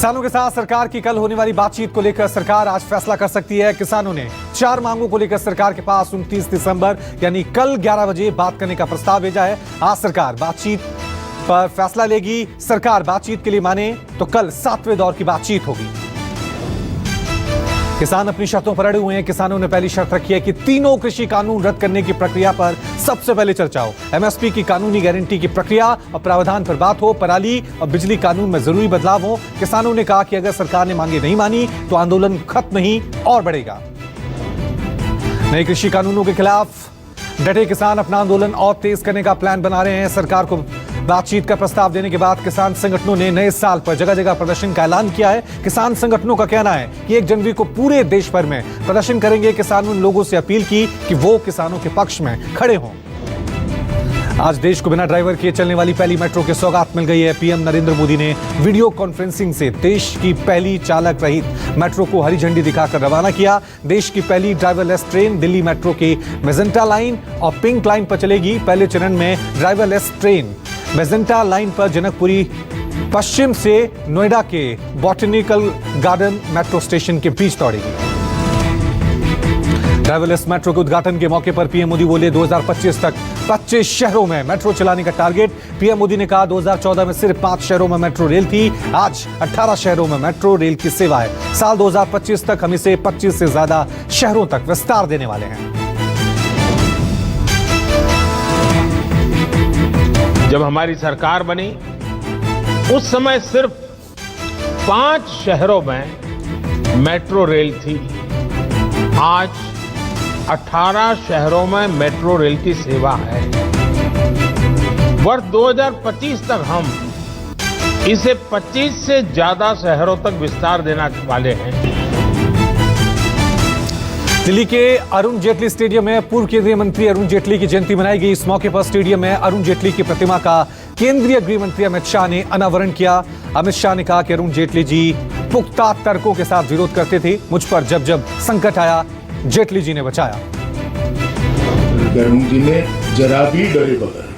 किसानों के साथ सरकार की कल होने वाली बातचीत को लेकर सरकार आज फैसला कर सकती है। किसानों ने 4 मांगों को लेकर सरकार के पास 29 दिसंबर यानी कल 11 बजे बात करने का प्रस्ताव भेजा है। आज सरकार बातचीत पर फैसला लेगी। सरकार बातचीत के लिए माने तो कल 7वें दौर की बातचीत होगी। किसान अपनी शर्तों पर अड़े हुए हैं। किसानों ने पहली शर्त रखी है कि तीनों कृषि कानून रद्द करने की प्रक्रिया पर सबसे पहले चर्चा हो। एमएसपी की कानूनी गारंटी की प्रक्रिया और प्रावधान पर बात हो। पराली और बिजली कानून में जरूरी बदलाव हो। किसानों ने कहा कि अगर सरकार ने मांगे नहीं मानी तो आंदोलन खत्म नहीं और बढ़ेगा। नए कृषि कानूनों के खिलाफ डटे किसान अपना आंदोलन और तेज करने का प्लान बना रहे हैं। सरकार को बातचीत का प्रस्ताव देने के बाद किसान संगठनों ने नए साल पर जगह जगह प्रदर्शन का ऐलान किया है। किसान संगठनों का कहना है कि 1 जनवरी को पूरे देश भर में प्रदर्शन करेंगे। किसानों ने लोगों से अपील की कि वो किसानों के पक्ष में खड़े हों। आज देश को बिना ड्राइवर के चलने वाली पहली मेट्रो की सौगात मिल गई है। पीएम नरेंद्र मोदी ने वीडियो कॉन्फ्रेंसिंग से देश की पहली चालक रहित मेट्रो को हरी झंडी दिखाकर रवाना किया। देश की पहली ड्राइवरलेस ट्रेन दिल्ली मेट्रो की मेजेंटा लाइन और पिंक लाइन पर चलेगी। पहले चरण में ड्राइवरलेस ट्रेन मेजेंटा लाइन पर जनकपुरी पश्चिम से नोएडा के बॉटनिकल गार्डन मेट्रो स्टेशन के बीच दौड़ेगी। ड्राइवरलेस मेट्रो के उद्घाटन के मौके पर पीएम मोदी बोले 2025 तक 25 शहरों में मेट्रो चलाने का टारगेट। पीएम मोदी ने कहा 2014 में सिर्फ 5 शहरों में मेट्रो रेल थी, आज 18 शहरों में मेट्रो रेल की सेवा है। साल 2025 तक हम इसे 25 से ज्यादा शहरों तक विस्तार देने वाले हैं। जब हमारी सरकार बनी उस समय सिर्फ 5 शहरों में मेट्रो रेल थी, आज 18 शहरों में मेट्रो रेल की सेवा है। वर्ष 2025 तक हम इसे 25 से ज्यादा शहरों तक विस्तार देने वाले हैं। दिल्ली के अरुण जेटली स्टेडियम में पूर्व केंद्रीय मंत्री अरुण जेटली की जयंती मनाई गई। इस मौके पर स्टेडियम में अरुण जेटली की प्रतिमा का केंद्रीय गृह मंत्री अमित शाह ने अनावरण किया। अमित शाह ने कहा कि अरुण जेटली जी पुख्ता तर्कों के साथ विरोध करते थे। मुझ पर जब जब संकट आया जेटली जी ने बचाया। अरुण जी ने जरा भी डरे बगैर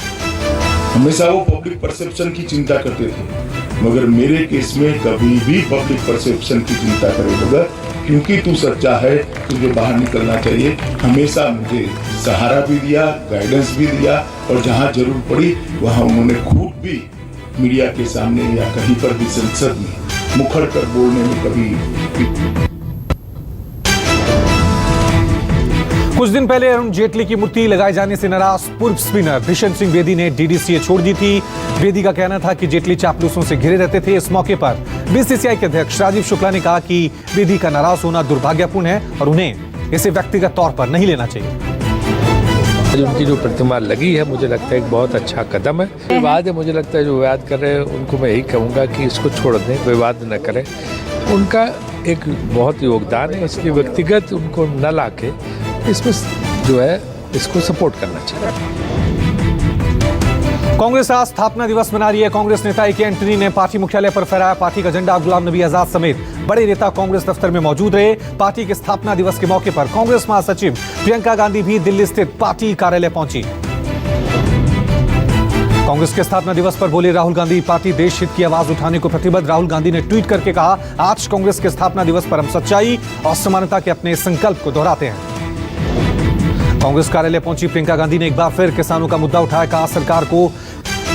हमेशा वो पब्लिक परसेप्शन की चिंता करते थे, मगर मेरे केस में कभी भी पब्लिक परसेप्शन की चिंता करे बगैर, क्योंकि तू सच्चा है, तुझे बाहर निकलना चाहिए, हमेशा मुझे सहारा भी दिया, गाइडेंस भी दिया और जहां जरूर पड़ी वहां उन्होंने खुद भी मीडिया के सामने या कहीं पर भी संसद में मुखर कर बोलने में कभी। कुछ दिन पहले अरुण जेटली की मूर्ति लगाए जाने से नाराज पूर्व स्पिनर बिशन सिंह बेदी ने डीडीसीए छोड़ दी थी। बेदी का कहना था कि जेटली चापलूसों से घिरे रहते थे। इस मौके पर बीसीसीआई के अध्यक्ष राजीव शुक्ला ने कहा कि बेदी का नाराज होना दुर्भाग्यपूर्ण है और उन्हें इसे व्यक्तिगत तौर पर नहीं लेना चाहिए। उनकी जो प्रतिमा लगी है मुझे लगता है एक बहुत अच्छा कदम है। विवाद है, मुझे लगता है जो विवाद कर रहे हैं उनको मैं यही कहूँगा कि इसको छोड़ दें, विवाद न करें। उनका एक बहुत योगदान है, इसलिए व्यक्तिगत उनको न लाके इसमें जो है इसको सपोर्ट करना चाहिए। कांग्रेस आज स्थापना दिवस मना रही है। कांग्रेस नेता ए के एंटनी ने पार्टी मुख्यालय पर फहराया पार्टी का झंडा। गुलाम नबी आजाद समेत बड़े नेता कांग्रेस दफ्तर में मौजूद रहे। पार्टी के स्थापना दिवस के मौके पर कांग्रेस महासचिव प्रियंका गांधी भी दिल्ली स्थित पार्टी कार्यालय पहुंची। कांग्रेस के स्थापना दिवस पर बोले राहुल गांधी, पार्टी देश हित की आवाज उठाने को प्रतिबद्ध। राहुल गांधी ने ट्वीट करके कहा, आज कांग्रेस के स्थापना दिवस पर हम सच्चाई और समानता के अपने संकल्प को दोहराते हैं। कांग्रेस कार्यालय पहुंची प्रियंका गांधी ने एक बार फिर किसानों का मुद्दा उठाया। कहा, सरकार को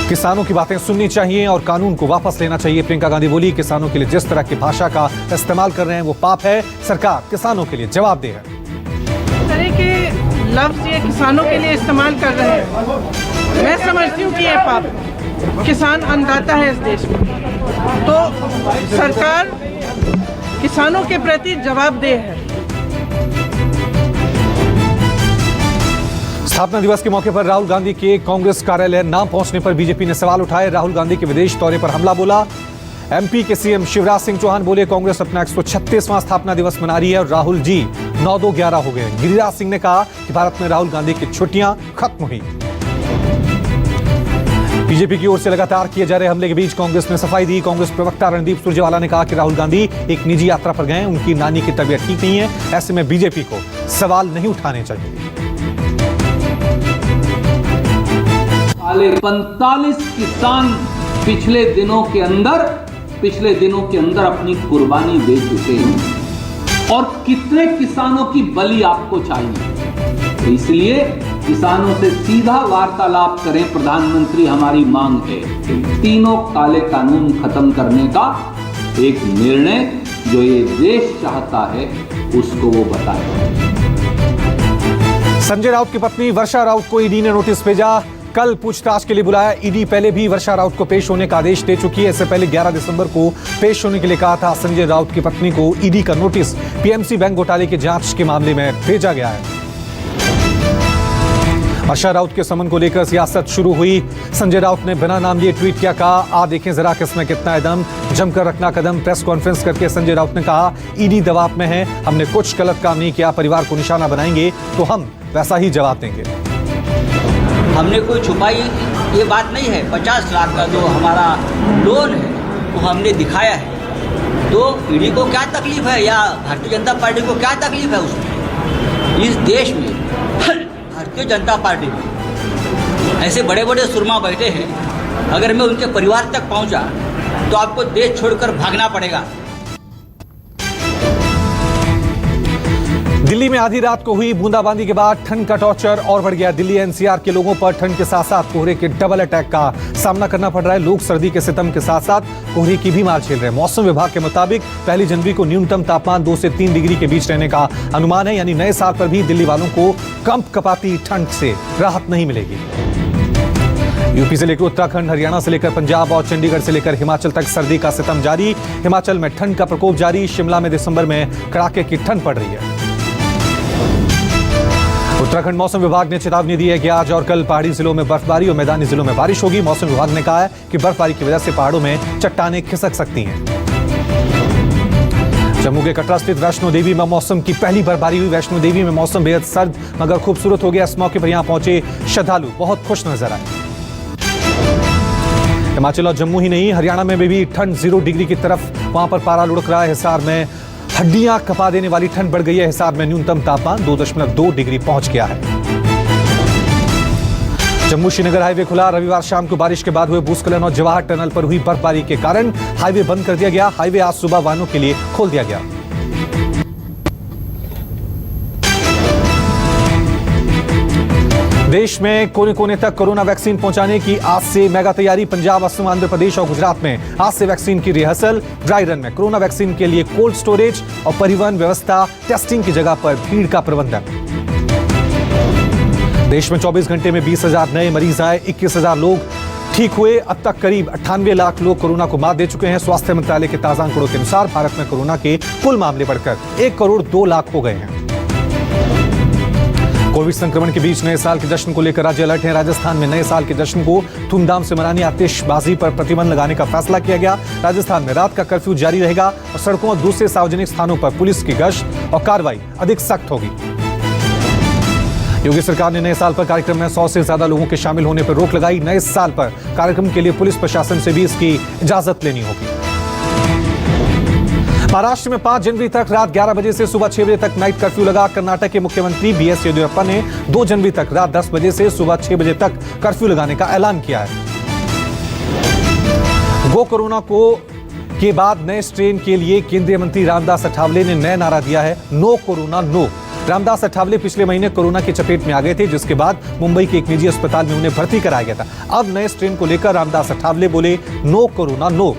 किसानों की बातें सुननी चाहिए और कानून को वापस लेना चाहिए। प्रियंका गांधी बोली, किसानों के लिए जिस तरह की भाषा का इस्तेमाल कर रहे हैं वो पाप है। सरकार किसानों के लिए जवाबदेह है। इस तरह के लफ्ज ये किसानों के लिए इस्तेमाल कर रहे हैं, मैं समझती हूँ कि ये पाप है। किसान अन्नदाता है इस देश में, तो सरकार किसानों के प्रति जवाबदेह है। स्थापना दिवस के मौके पर राहुल गांधी के कांग्रेस कार्यालय न पहुंचने पर बीजेपी ने सवाल उठाए। राहुल गांधी के विदेश दौरे पर हमला बोला। एमपी के सीएम शिवराज सिंह चौहान बोले, कांग्रेस अपना 136वां स्थापना दिवस मना रही है और राहुल जी 9-2-11 हो गए। गिरिराज सिंह ने कहा कि भारत में राहुल गांधी की छुट्टियां खत्म हुई। बीजेपी की ओर से लगातार किए जा रहे हमले के बीच कांग्रेस ने सफाई दी। कांग्रेस प्रवक्ता रणदीप सुरजेवाला ने कहा कि राहुल गांधी एक निजी यात्रा पर गए, उनकी नानी की तबीयत ठीक नहीं है, ऐसे में बीजेपी को सवाल नहीं उठाने चाहिए। 45 किसान पिछले दिनों के अंदर पिछले दिनों के अंदर अपनी कुर्बानी दे चुके हैं और कितने किसानों की बलि आपको चाहिए। तो इसलिए किसानों से सीधा वार्तालाप करें, प्रधानमंत्री हमारी मांग है। तीनों काले कानून खत्म करने का एक निर्णय जो ये देश चाहता है उसको वो बताए। संजय राउत की पत्नी वर्षा राउत को ईडी ने नोटिस भेजा, कल पूछताछ के लिए बुलाया। ईडी पहले भी वर्षा राउत को पेश होने का आदेश दे चुकी है। इससे पहले 11 दिसंबर को पेश होने के लिए कहा था। संजय राउत की पत्नी को ईडी का नोटिस पीएमसी बैंक घोटाले की जांच के मामले में भेजा गया है। वर्षा राउत के समन को लेकर सियासत शुरू हुई। संजय राउत ने बिना नाम लिए ट्वीट किया, कहा आ देखें जरा किसमें कितना है दम, जमकर रखना कदम। प्रेस कॉन्फ्रेंस करके संजय राउत ने कहा ईडी दबाव में है, हमने कुछ गलत काम नहीं किया, परिवार को निशाना बनाएंगे तो हम वैसा ही जवाब देंगे। हमने कोई छुपाई ये बात नहीं है। 50 लाख का जो हमारा लोन है वो हमने दिखाया है। तो ईडी को क्या तकलीफ है या भारतीय जनता पार्टी को क्या तकलीफ है उसमें? इस देश में भारतीय जनता पार्टी में ऐसे बड़े बड़े सुरमा बैठे हैं, अगर मैं उनके परिवार तक पहुंचा तो आपको देश छोड़कर भागना पड़ेगा। दिल्ली में आधी रात को हुई बूंदाबांदी के बाद ठंड का टॉर्चर और बढ़ गया। दिल्ली एनसीआर के लोगों पर ठंड के साथ साथ कोहरे के डबल अटैक का सामना करना पड़ रहा है। लोग सर्दी के सितम के साथ साथ कोहरे की भी मार झेल रहे हैं। मौसम विभाग के मुताबिक 1 जनवरी को न्यूनतम तापमान 2 से 3 डिग्री के बीच रहने का अनुमान है। यानी नए साल पर भी दिल्ली वालों को कंपकपाती ठंड से राहत नहीं मिलेगी। यूपी से लेकर उत्तराखंड, हरियाणा से लेकर पंजाब और चंडीगढ़ से लेकर हिमाचल तक सर्दी का सितम जारी। हिमाचल में ठंड का प्रकोप जारी। शिमला में दिसंबर में कड़ाके की ठंड पड़ रही है। उत्तराखंड मौसम विभाग ने चेतावनी दी है कि आज और कल पहाड़ी जिलों में बर्फबारी और मैदानी जिलों में बारिश होगी। मौसम विभाग ने कहा है कि बर्फबारी की वजह से पहाड़ों में चट्टानें खिसक सकती हैं। जम्मू के कटरा स्थित वैष्णो देवी में मौसम की पहली बर्फबारी हुई। वैष्णो देवी में मौसम बेहद सर्द मगर खूबसूरत हो गया। इस मौके पर यहां पहुंचे श्रद्धालु बहुत खुश नजर आए। हिमाचल और जम्मू ही नहीं, हरियाणा में भी ठंड 0 डिग्री की तरफ वहां पर पारा लुढ़क रहा है। हिसार में हड्डियां कपा देने वाली ठंड बढ़ गई है। हिसार में न्यूनतम तापमान 2.2 डिग्री पहुंच गया है। जम्मू श्रीनगर हाईवे खुला। रविवार शाम को बारिश के बाद हुए भूस्खलन और जवाहर टनल पर हुई बर्फबारी के कारण हाईवे बंद कर दिया गया। हाईवे आज सुबह वाहनों के लिए खोल दिया गया। देश में कोने कोने तक कोरोना वैक्सीन पहुंचाने की आज से मेगा तैयारी। पंजाब, असम, आंध्र प्रदेश और गुजरात में आज से वैक्सीन की रिहर्सल। ड्राई रन में कोरोना वैक्सीन के लिए कोल्ड स्टोरेज और परिवहन व्यवस्था, टेस्टिंग की जगह पर भीड़ का प्रबंधन। देश में 24 घंटे में 20,000 नए मरीज आए, 21,000 लोग ठीक हुए। अब तक करीब 98 लाख लोग कोरोना को मात दे चुके हैं। स्वास्थ्य मंत्रालय के ताजा आंकड़ों के अनुसार भारत में कोरोना के कुल मामले बढ़कर 1 करोड़ 2 लाख हो गए हैं। कोविड संक्रमण के बीच नए साल के जश्न को लेकर राज्य अलर्ट है। राजस्थान में नए साल के जश्न को धूमधाम से मनाने आतिशबाजी पर प्रतिबंध लगाने का फैसला किया गया। राजस्थान में रात का कर्फ्यू जारी रहेगा और सड़कों और दूसरे सार्वजनिक स्थानों पर पुलिस की गश्त और कार्रवाई अधिक सख्त होगी। योगी सरकार ने नए साल पर कार्यक्रम में 100 से ज्यादा लोगों के शामिल होने पर रोक लगाई। नए साल पर कार्यक्रम के लिए पुलिस प्रशासन से भी इसकी इजाजत लेनी होगी। महाराष्ट्र में 5 जनवरी तक रात 11 बजे से सुबह 6 बजे तक नाइट कर्फ्यू लगा। कर्नाटक के मुख्यमंत्री बीएस येदियुरप्पा ने 2 जनवरी तक रात 10 बजे से सुबह 6 बजे तक कर्फ्यू लगाने का ऐलान किया है। गो कोरोना के बाद नए स्ट्रेन के लिए केंद्रीय मंत्री रामदास अठावले ने नया नारा दिया है, no corona no. Ramdas Athawale पिछले महीने कोरोना की चपेट में आ गए थे, जिसके बाद मुंबई के एक निजी अस्पताल में उन्हें भर्ती कराया गया था। अब नए स्ट्रेन को लेकर रामदास अठावले बोले, नो कोरोना नो।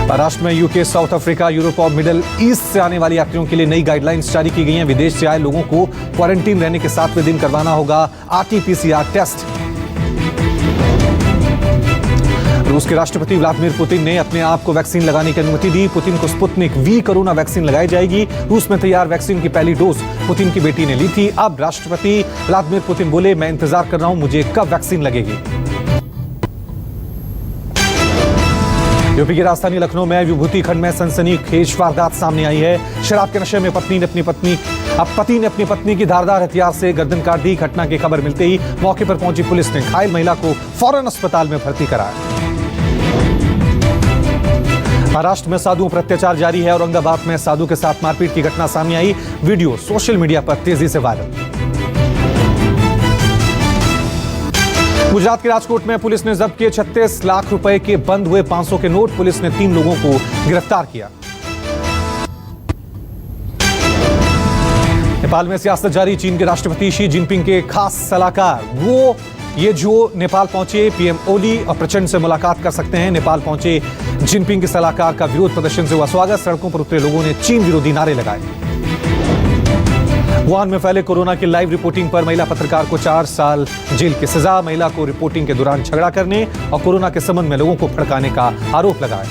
महाराष्ट्र में यूके, साउथ अफ्रीका, यूरोप और मिडिल ईस्ट से आने वाले यात्रियों के लिए नई गाइडलाइंस जारी की गई हैं। विदेश से आए लोगों को क्वारंटीन रहने के 7वें दिन करवाना होगा RT-PCR टेस्ट। रूस के राष्ट्रपति व्लादिमीर पुतिन ने अपने आप को वैक्सीन लगाने की अनुमति दी। पुतिन को स्पुतनिक V कोरोना वैक्सीन लगाई जाएगी। रूस में तैयार वैक्सीन की पहली डोज पुतिन की बेटी ने ली थी। अब राष्ट्रपति व्लादिमीर पुतिन बोले, मैं इंतजार कर रहा हूं, मुझे कब वैक्सीन लगेगी। यूपी की राजधानी लखनऊ में विभूति खंड में सनसनीखेज वारदात सामने आई है। शराब के नशे में पति ने अपनी पत्नी की धारदार हथियार से गर्दन काट दी। घटना की खबर मिलते ही मौके पर पहुंची पुलिस ने घायल महिला को फौरन अस्पताल में भर्ती कराया। महाराष्ट्र में साधुओं पर अत्याचार जारी है। औरंगाबाद में साधु के साथ मारपीट की घटना सामने आई। वीडियो सोशल मीडिया पर तेजी से वायरल। गुजरात के राजकोट में पुलिस ने जब्त किए 36 लाख रुपए के बंद हुए 500 के नोट। पुलिस ने 3 लोगों को गिरफ्तार किया। नेपाल में सियासत जारी। चीन के राष्ट्रपति शी जिनपिंग के खास सलाहकार ये जो नेपाल पहुंचे, पीएम ओली और प्रचंड से मुलाकात कर सकते हैं। नेपाल पहुंचे जिनपिंग के सलाहकार का विरोध प्रदर्शन से हुआ स्वागत। सड़कों पर उतरे लोगों ने चीन विरोधी नारे लगाए। वुहान में फैले कोरोना की लाइव रिपोर्टिंग पर महिला पत्रकार को 4 साल जेल की सजा। महिला को रिपोर्टिंग के दौरान झगड़ा करने और कोरोना के संबंध में लोगों को भड़काने का आरोप लगाया।